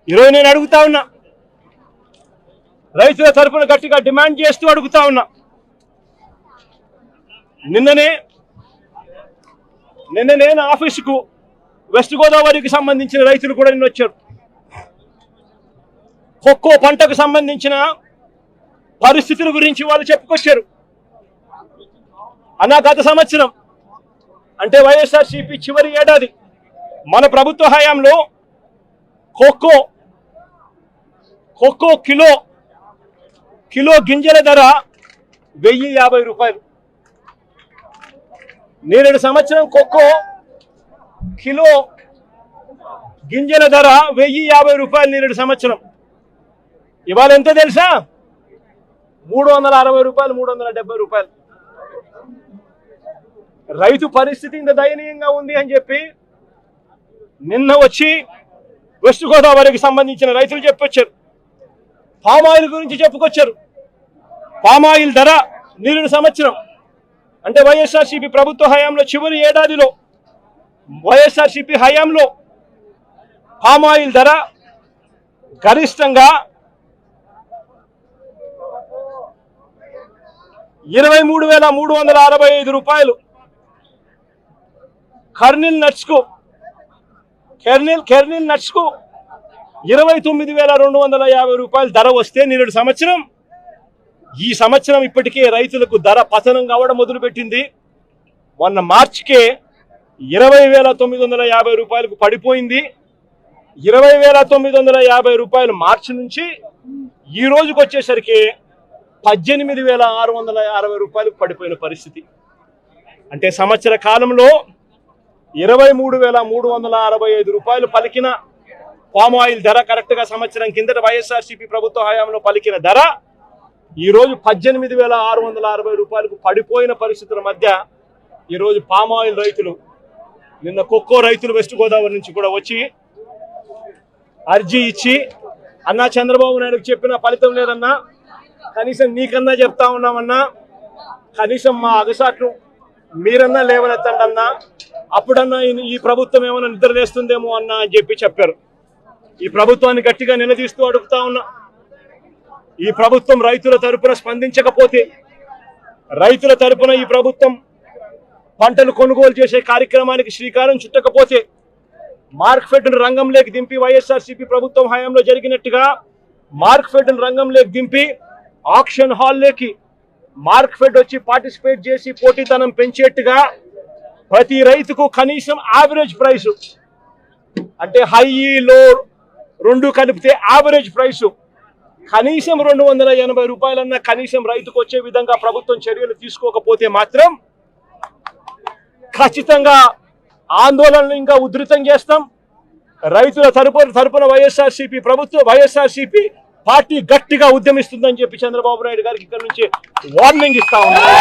ఈరోజు నేను అడుగుతా ఉన్నా, రైతుల తరఫున గట్టిగా డిమాండ్ చేస్తూ అడుగుతా ఉన్నా. నిన్ననే నేను ఆఫీసుకు వెస్ట్ గోదావరికి సంబంధించిన రైతులు కూడా నిన్న వచ్చారు. కోకో పంటకు సంబంధించిన పరిస్థితుల గురించి వాళ్ళు చెప్పుకొచ్చారు. అన్నా గత సంవత్సరం అంటే వైఎస్ఆర్సీపీ చివరి ఏడాది మన ప్రభుత్వ హయాంలో కోకో కిలో గింజల ధర 1050 రూపాయలు. నేరేడు సంవత్సరం కోకో కిలో గింజల ధర 1050 రూపాయలు నేరేడు సంవత్సరం. ఇవాళ ఎంత తెలుసా? 360 రూపాయలు, 370 రూపాయలు. రైతు పరిస్థితి ఇంత దయనీయంగా ఉంది అని చెప్పి నిన్న వచ్చి వెస్ట్ గోదావరికి సంబంధించిన రైతులు చెప్పొచ్చారు. పామాయిల్ గురించి చెప్పుకొచ్చారు. పామాయిల్ ధర నేరేడు సంవత్సరం అంటే వైఎస్ఆర్సీపీ ప్రభుత్వ హయాంలో చివరి ఏడాదిలో వైఎస్ఆర్సీపీ హయాంలో పామాయిల్ ధర గరిష్టంగా 23,365 రూపాయలు. కెర్నిల్ నట్స్కు 29,250 రూపాయలు ధర వస్తే నేరేడు సంవత్సరం ఈ సంవత్సరం ఇప్పటికే రైతులకు ధర పతనం కావడం మొదలుపెట్టింది. మొన్న మార్చికే 20,950 రూపాయలకు పడిపోయింది. 20,950 రూపాయలు మార్చి నుంచి ఈ రోజుకి వచ్చేసరికి 18,660 రూపాయలకు పడిపోయిన పరిస్థితి. అంటే సంవత్సర కాలంలో 23,365 రూపాయలు పలికిన పామాయిల్ ధర కరెక్ట్గా సంవత్సరం కిందట వైఎస్ఆర్సీపీ ప్రభుత్వ హయాంలో పలికిన ధర ఈరోజు 18,660 రూపాయలకు పడిపోయిన పరిస్థితుల మధ్య ఈరోజు పామాయిల్ రైతులు నిన్న కోకో రైతులు వెస్ట్ గోదావరి నుంచి కూడా వచ్చి అర్జీ ఇచ్చి, అన్నా చంద్రబాబు నాయుడుకు చెప్పిన ఫలితం లేదన్నా, కనీసం నీకన్నా చెప్తా ఉన్నామన్నా, కనీసం మా అగసాట్లు మీరన్నా లేవనెత్తండి అన్నా, అప్పుడన్నా ఈ ప్రభుత్వం ఏమైనా నిద్రలేస్తుందేమో అన్నా అని చెప్పారు. ఈ ప్రభుత్వాన్ని గట్టిగా నిలదీస్తూ అడుగుతా ఉన్నా. ఈ ప్రభుత్వం రైతుల తరపున స్పందించకపోతే, రైతుల తరపున ఈ ప్రభుత్వం పంటలు కొనుగోలు చేసే కార్యక్రమానికి శ్రీకారం చుట్టకపోతే, మార్కెట్ను రంగంలోకి దింపి వైఎస్ఆర్సీపీ ప్రభుత్వం హయాంలో జరిగినట్టుగా మార్కెట్ను రంగంలోకి దింపి ఆక్షన్ హాల్లోకి మార్కెట్ వచ్చి పార్టిసిపేట్ చేసి పోటీతనం పెంచేట్టుగా ప్రతి రైతుకు కనీసం యావరేజ్ ప్రైసు అంటే హై లో రెండు కలిపితే యావరేజ్ ప్రైసు కనీసం 280 రూపాయలన్నా కనీసం రైతుకు వచ్చే విధంగా ప్రభుత్వం చర్యలు తీసుకోకపోతే మాత్రం ఖచ్చితంగా ఆందోళనలు ఇంకా ఉధృతం చేస్తాం. రైతుల తరపున వైఎస్ఆర్సీపీ పార్టీ గట్టిగా ఉద్యమిస్తుందని చెప్పి చంద్రబాబు నాయుడు గారికి ఇక్కడ నుంచి వార్నింగ్ ఇస్తా ఉన్నారు.